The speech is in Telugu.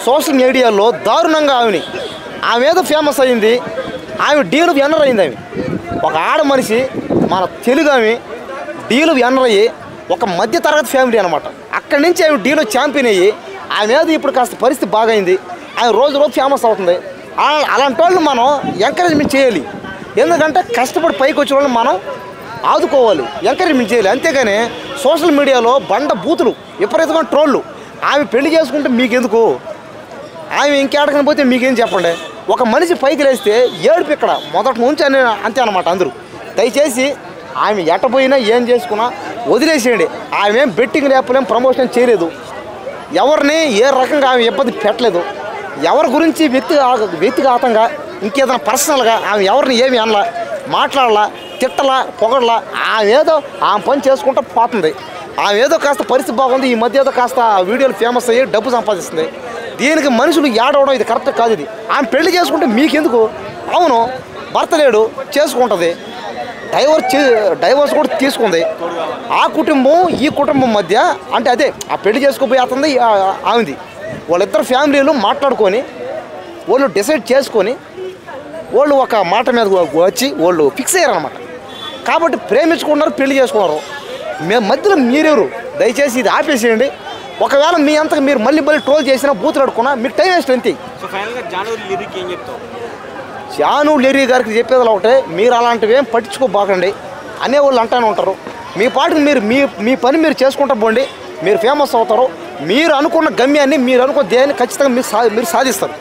సోషల్ మీడియాలో దారుణంగా ఆమె ఏదో ఫేమస్ అయింది. ఆమె డీలు ఎన్నర్ అయింది. ఆమె ఒక ఆడ మనిషి, మన తెలుగు ఆమె డీలు ఎన్నర్ అయ్యి ఒక మధ్యతరగతి ఫ్యామిలీ అనమాట. అక్కడి నుంచి ఆమె డీలో ఛాంపియన్ అయ్యి ఆమె ఏదో ఇప్పుడు కాస్త పరిస్థితి బాగైంది. ఆమె రోజు రోజు ఫేమస్ అవుతుంది. అలాంటి వాళ్ళని మనం ఎంకరేజ్మెంట్ చేయాలి. ఎందుకంటే కష్టపడి పైకి వచ్చిన వాళ్ళని మనం ఆదుకోవాలి, ఎంకరేజ్మెంట్ చేయాలి. అంతేగాని సోషల్ మీడియాలో బండ బూతులు, విపరీతమైన ట్రోళ్ళు. ఆమె పెళ్లి చేసుకుంటే మీకెందుకు? ఆమె ఇంకేడకని పోతే మీకేం చెప్పండి. ఒక మనిషి పైకి లేస్తే ఏడుపు ఇక్కడ మొదటి నుంచి అంతే అనమాట. అందరూ దయచేసి ఆమె ఎట్టపోయినా ఏం చేసుకున్నా వదిలేసేయండి. ఆమె ఏం బెట్టింగ్ లేపలేం, ప్రమోషన్ చేయలేదు, ఎవరిని ఏ రకంగా ఆమె ఇబ్బంది పెట్టలేదు. ఎవరి గురించి వ్యక్తిగతంగా ఇంకేదైనా పర్సనల్గా ఆమె ఎవరిని ఏమి అనలా, మాట్లాడలా, తిట్టలా, పొగడలా. ఆమె ఏదో ఆమె పని చేసుకుంటూ పోతుంది. ఆమె ఏదో కాస్త పరిస్థితి బాగుంది, ఈ మధ్య ఏదో కాస్త వీడియోలు ఫేమస్ అయ్యి డబ్బు సంపాదిస్తుంది. దీనికి మనుషులు ఏడవడం ఇది కరెక్ట్ కాదు. ఇది ఆమె పెళ్లి చేసుకుంటే మీకెందుకు? అవును, భర్త లేడు, చేసుకుంటుంది, డైవర్స్ కూడా తీసుకుంది. ఆ కుటుంబం ఈ కుటుంబం మధ్య అంటే అదే ఆ పెళ్లి చేసుకోబోయి అవుతుంది ఆమెది. వాళ్ళిద్దరు ఫ్యామిలీలు మాట్లాడుకొని వాళ్ళు డిసైడ్ చేసుకొని వాళ్ళు ఒక మాట మీద వచ్చి వాళ్ళు ఫిక్స్ అయ్యారనమాట. కాబట్టి ప్రేమించుకున్నారు, పెళ్లి చేసుకున్నారు. మధ్యలో మీరెవరు? దయచేసి ఇది ఆపేసేయండి. ఒకవేళ మీ అంతకు మీరు మళ్ళీ ట్రోల్ చేసినా, బూతులు అడుకున్నా మీకు టైం వేస్ట్ అంతే. జాను లిరి గారికి చెప్పేది ఒకటే, మీరు అలాంటివి ఏం పట్టించుకోబాకండి అనేవాళ్ళు అంటానే ఉంటారు. మీ పాటికి మీరు మీ పని మీరు చేసుకుంటా పోండి, మీరు ఫేమస్ అవుతారు. మీరు అనుకున్న గమ్యాన్ని, మీరు అనుకున్న దేన్ని ఖచ్చితంగా మీరు సాధిస్తారు.